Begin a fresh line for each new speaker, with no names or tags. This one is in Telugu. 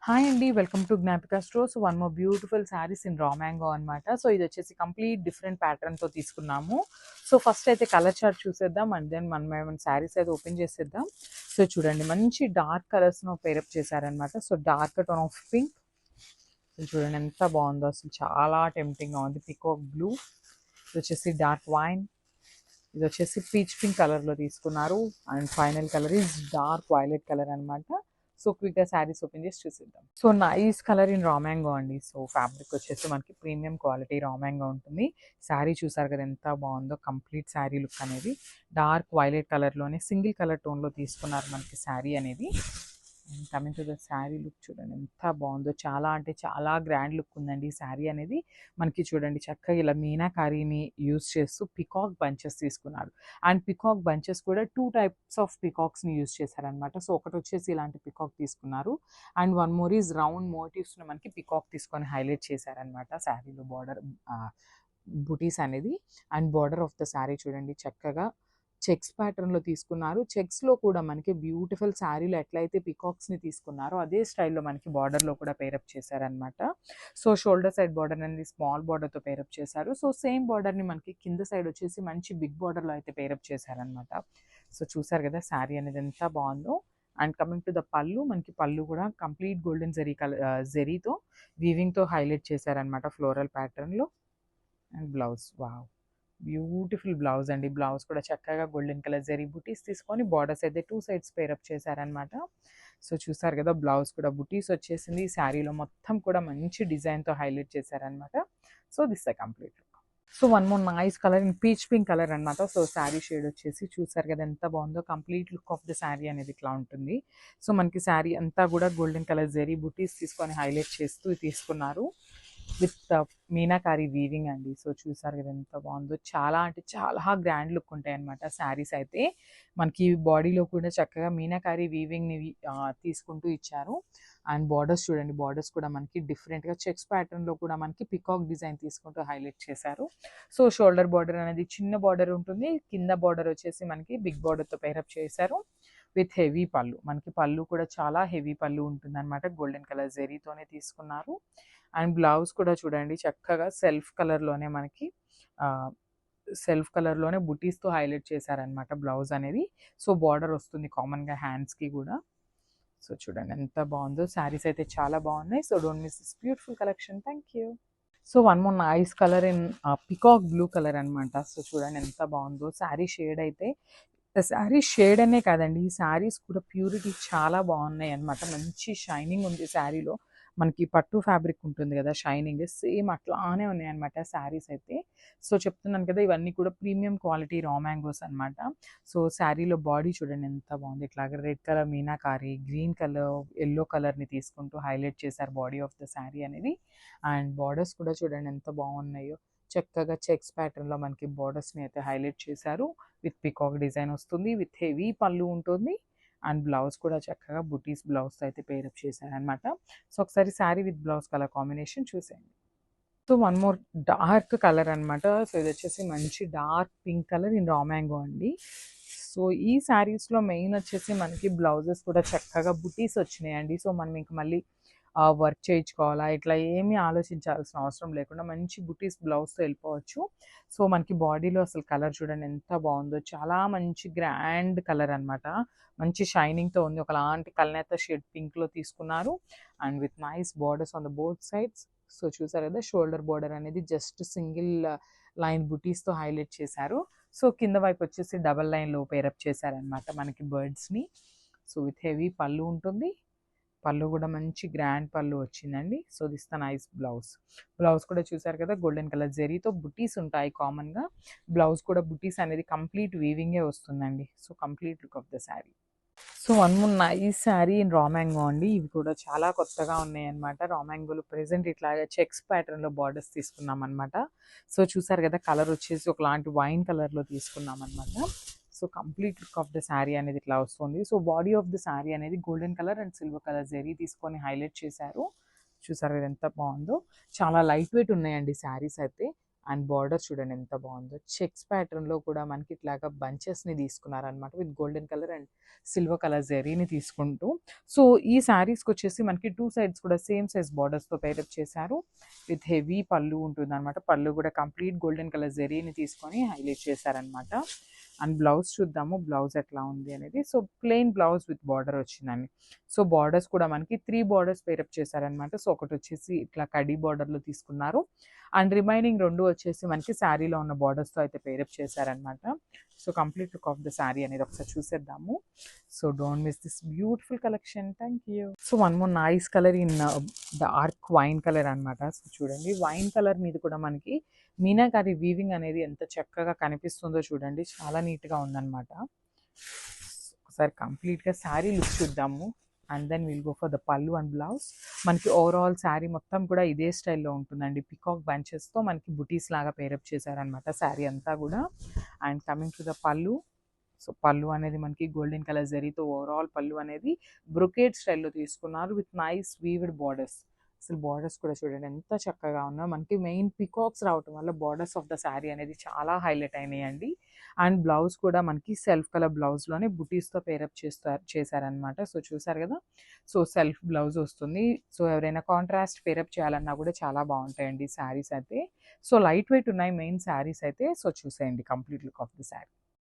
హాయ్ అండి. Welcome to Gnapika store. So, one more beautiful saris in raw mango అనమాట. సో, ఇదొచ్చేసి కంప్లీట్ డిఫరెంట్ ప్యాటర్న్‌తో తీసుకున్నాము. సో, ఫస్ట్ అయితే కలర్ చార్ట్ చూసేద్దాం. అండ్ దెన్ మనం శారీస్ అయితే ఓపెన్ చేసేద్దాం. సో, చూడండి మంచి డార్క్ కలర్స్‌ను పేరప్ చేశారనమాట. So, dark tone of pink. చూడండి ఎంత బాగుందో, అసలు చాలా టెంప్టింగ్‌గా ఉంది. పికాక్ బ్లూ, ఇది వచ్చేసి డార్క్ వైన్, ఇది వచ్చేసి పీచ్ పింక్ కలర్‌లో తీసుకున్నారు. And final colour is dark violet colour అనమాట. సో క్విక్గా శారీస్ ఓపెన్ చేసి చూసేద్దాం. So nice colour in raw mango అండి. సో ఫ్యాబ్రిక్ వచ్చేసి మనకి ప్రీమియం క్వాలిటీ రా మ్యాంగో ఉంటుంది. శారీ చూసారు కదా ఎంత బాగుందో, కంప్లీట్ శారీ లుక్ అనేది డార్క్ వైలెట్ కలర్లోనే సింగిల్ కలర్ టోన్లో తీసుకున్నారు మనకి శారీ అనేది. And coming to the sari look చూడండి ఎంత బాగుందో, చాలా అంటే చాలా గ్రాండ్ లుక్ ఉందండి ఈ శారీ అనేది. మనకి చూడండి చక్కగా ఇలా మీనాకారీని యూస్ చేస్తూ పికాక్ బంచెస్ తీసుకున్నారు. అండ్ పికాక్ బంచెస్ కూడా 2 టైప్స్ ఆఫ్ పికాక్స్ని యూస్ చేశారనమాట. సో ఒకటి వచ్చేసి ఇలాంటి పికాక్ తీసుకున్నారు. And one more is round మోటివ్స్ని మనకి పికాక్ తీసుకొని హైలైట్ చేశారనమాట శారీలో బార్డర్ బుటీస్ అనేది. And border of the sari చూడండి చక్కగా చెక్స్ ప్యాటర్న్లో తీసుకున్నారు. చెక్స్లో కూడా మనకి బ్యూటిఫుల్ శారీలో ఎట్లయితే పికాక్స్ని తీసుకున్నారో అదే స్టైల్లో మనకి బార్డర్లో కూడా పేరప్ చేశారనమాట. సో షోల్డర్ సైడ్ బార్డర్ అనేది స్మాల్ బార్డర్తో పేరప్ చేశారు. సో సేమ్ బార్డర్ని మనకి కింద సైడ్ వచ్చేసి మంచి బిగ్ బార్డర్లో అయితే పేరప్ చేశారనమాట. సో చూసారు కదా శారీ అనేది ఎంత బాగుందో. అండ్ కమింగ్ టు ద పళ్ళు, మనకి పళ్ళు కూడా కంప్లీట్ గోల్డెన్ జెరీ జెరీతో వీవింగ్తో హైలైట్ చేశారనమాట ఫ్లోరల్ ప్యాటర్న్లో. And blouse wow, beautiful blouse అండి. బ్లౌజ్ కూడా చక్కగా గోల్డెన్ కలర్ జరీ బుటీస్ తీసుకొని బార్డర్స్ అయితే 2 సైడ్స్ పేరప్ చేశారనమాట. సో చూసారు కదా బ్లౌజ్ కూడా బుటీస్ వచ్చేసింది. శారీలో మొత్తం కూడా మంచి డిజైన్తో హైలైట్ చేశారనమాట. So this A complete look. So one more nice colour in peach pink colour అనమాట. సో శారీ షేడ్ వచ్చేసి చూసారు కదా ఎంత బాగుందో. Complete look of the sari అనేది ఇట్లా ఉంటుంది. సో మనకి శారీ అంతా కూడా గోల్డెన్ కలర్ జరీ బుటీస్ తీసుకొని హైలైట్ చేస్తూ తీసుకున్నారు విత్ మీనాకారి వీవింగ్ అండి. సో చూసారు కదా ఎంత బాగుందో, చాలా అంటే చాలా గ్రాండ్ లుక్ ఉంటాయి అనమాట శారీస్ అయితే. మనకి బాడీలో కూడా చక్కగా మీనాకారి వీవింగ్ని తీసుకుంటూ ఇచ్చారు. అండ్ బార్డర్స్ చూడండి, బార్డర్స్ కూడా మనకి డిఫరెంట్గా చెక్స్ ప్యాటర్న్లో కూడా మనకి పికాక్ డిజైన్ తీసుకుంటూ హైలైట్ చేశారు. సో షోల్డర్ బార్డర్ అనేది చిన్న బార్డర్ ఉంటుంది, కింద బార్డర్ వచ్చేసి మనకి బిగ్ బార్డర్తో పేరప్ చేశారు విత్ హెవీ పళ్ళు. మనకి పళ్ళు కూడా చాలా హెవీ పళ్ళు ఉంటుంది అనమాట. గోల్డెన్ కలర్ జెరీతోనే తీసుకున్నారు. అండ్ బ్లౌజ్ కూడా చూడండి చక్కగా సెల్ఫ్ కలర్లోనే బుటీస్తో హైలైట్ చేశారనమాట బ్లౌజ్ అనేది. సో బార్డర్ వస్తుంది కామన్గా హ్యాండ్స్కి కూడా. సో చూడండి ఎంత బాగుందో, శారీస్ అయితే చాలా బాగున్నాయి. So don't miss this beautiful collection. Thank you. So one more nice colour in peacock blue colour అనమాట. సో చూడండి ఎంత బాగుందో శారీ షేడ్ అయితే. శారీ షేడ్ అనే కాదండి, ఈ శారీస్ కూడా ప్యూరిటీ చాలా బాగున్నాయి అనమాట. మంచి షైనింగ్ ఉంది శారీలో. మనకి పట్టు ఫ్యాబ్రిక్ ఉంటుంది కదా షైనింగ్, సేమ్ అట్లానే ఉన్నాయి అనమాట శారీస్ అయితే. సో చెప్తున్నాను కదా ఇవన్నీ కూడా ప్రీమియం క్వాలిటీ రా మ్యాంగోస్ అనమాట. సో శారీలో బాడీ చూడండి ఎంత బాగుంది. ఇట్లాగా red colour meenakari, green colour, yellow కలర్ని తీసుకుంటూ హైలైట్ చేశారు బాడీ ఆఫ్ ద శారీ అనేది. అండ్ బార్డర్స్ కూడా చూడండి ఎంత బాగున్నాయో. చక్కగా చెక్స్ ప్యాటర్న్లో మనకి బార్డర్స్ని అయితే హైలైట్ చేశారు. విత్ పికాక్ డిజైన్ వస్తుంది, విత్ హెవీ పళ్ళు ఉంటుంది. అండ్ బ్లౌజ్ కూడా చక్కగా బుటీస్ బ్లౌజ్ అయితే పేరప్ చేశారనమాట. సో ఒకసారి sari with blouse colour combination చూసేయండి. So one more dark colour అనమాట. సో ఇది వచ్చేసి మంచి dark pink colour in raw mango అండి. సో ఈ శారీస్లో మెయిన్ వచ్చేసి మనకి బ్లౌజెస్ కూడా చక్కగా బుటీస్ వచ్చినాయండి. సో మనం ఇంక మళ్ళీ వర్క్ చేయించుకోవాలా ఇట్లా ఏమీ ఆలోచించాల్సిన అవసరం లేకుండా మంచి బుటీస్ బ్లౌజ్తో వెళ్ళిపోవచ్చు. సో మనకి బాడీలో అసలు కలర్ చూడండి ఎంత బాగుందో, చాలా మంచి గ్రాండ్ కలర్ అనమాట. మంచి షైనింగ్తో ఉంది, ఒకలాంటి కల్నేత షేడ్ పింక్లో తీసుకున్నారు. And with nice borders on the both sides. So చూసారు కదా షోల్డర్ బార్డర్ అనేది జస్ట్ సింగిల్ లైన్ బుటీస్తో హైలైట్ చేశారు. సో కింద వైపు వచ్చేసి డబల్ లైన్లో పేరప్ చేశారనమాట మనకి బర్డ్స్ని. సో విత్ హెవీ పళ్ళు ఉంటుంది. పళ్ళు కూడా మంచి గ్రాండ్ పళ్ళు వచ్చిందండి. So this the nice blouse. Blouse కూడా చూసారు కదా గోల్డెన్ కలర్ జెరీతో బుటీస్ ఉంటాయి కామన్గా. బ్లౌజ్ కూడా బుటీస్ అనేది కంప్లీట్ వీవింగే వస్తుందండి. So complete look of the sari. So one more nice sari in raw mango అండి. ఇవి కూడా చాలా కొత్తగా ఉన్నాయి అనమాట. రా మ్యాంగోలో ప్రెసెంట్ ఇట్లాగా చెక్స్ ప్యాటర్న్లో బార్డర్స్ తీసుకున్నాం అనమాట. సో చూసారు కదా కలర్ వచ్చేసి ఒకలాంటి వైన్ కలర్లో తీసుకున్నాం అనమాట. So complete look of the sari అనేది ఇట్లా వస్తుంది. So body of the sari అనేది golden colour and silver colour zari తీసుకొని హైలైట్ చేశారు. చూసారు కదా ఎంత బాగుందో. చాలా లైట్ వెయిట్ ఉన్నాయండి శారీస్ అయితే. అండ్ బార్డర్ చూడండి ఎంత బాగుందో. చెక్స్ ప్యాటర్న్లో కూడా మనకి ఇట్లాగా బంచెస్ని తీసుకున్నారనమాట with golden colour and silver colour జెరీని తీసుకుంటూ. సో ఈ శారీస్కి వచ్చేసి మనకి 2 సైడ్స్ కూడా సేమ్ సైజ్ బార్డర్స్తో పేరప్ చేశారు. విత్ హెవీ పళ్ళు ఉంటుందన్నమాట. పళ్ళు కూడా కంప్లీట్ గోల్డెన్ కలర్ జెరీని తీసుకొని హైలైట్ చేశారనమాట. అండ్ బ్లౌజ్ చూద్దాము బ్లౌజ్ ఎట్లా ఉంది అనేది. So plain blouse with border వచ్చిందండి. సో బార్డర్స్ కూడా మనకి 3 బార్డర్స్ పేరప్ చేశారనమాట. సో ఒకటి వచ్చేసి ఇట్లా కడీ బార్డర్లో తీసుకున్నారు అండ్ రిమైనింగ్ 2 వచ్చేసి మనకి శారీలో ఉన్న బార్డర్స్తో అయితే పేరప్ చేశారనమాట. So complete look of the sari అనేది ఒకసారి చూసేద్దాము. So don't miss this beautiful collection. Thank you. So one more nice colour in the arc wine colour అనమాట. సో చూడండి వైన్ కలర్ మీద కూడా మనకి మీనాకారి వీవింగ్ అనేది ఎంత చక్కగా కనిపిస్తుందో చూడండి. చాలా నీట్గా ఉందన్నమాట. ఒకసారి కంప్లీట్గా శారీ లుక్ చూద్దాము and then will go for the pallu and blouse. మనకి ఓవరాల్ శారీ మొత్తం కూడా ఇదే స్టైల్లో ఉంటుందండి. పికాక్ బంచెస్తో మనకి బుటీస్ లాగా పేరప్ చేశారనమాట శారీ అంతా కూడా. అండ్ కమింగ్ టు ద పళ్ళు. సో పళ్ళు అనేది మనకి గోల్డెన్ కలర్ జరీతో ఓవరాల్ పళ్ళు అనేది బ్రొకేడ్ స్టైల్లో తీసుకున్నారు విత్ నైస్ వీవ్డ్ బార్డర్స్. అసలు బార్డర్స్ కూడా చూడండి ఎంత చక్కగా ఉన్నా. మనకి మెయిన్ పికాక్స్ రావటం వల్ల బార్డర్స్ ఆఫ్ ద శారీ అనేది చాలా హైలైట్ అయినాయండి. అండ్ బ్లౌజ్ కూడా మనకి సెల్ఫ్ కలర్ బ్లౌజ్లోనే బుటీస్తో పేరప్ చేశారనమాట. సో చూసారు కదా. సో సెల్ఫ్ బ్లౌజ్ వస్తుంది. సో ఎవరైనా కాంట్రాస్ట్ పేరప్ చేయాలన్నా కూడా చాలా బాగుంటాయండి శారీస్ అయితే. సో లైట్ వెయిట్ ఉన్నాయి మెయిన్ శారీస్ అయితే. సో చూసేయండి complete look of the sari.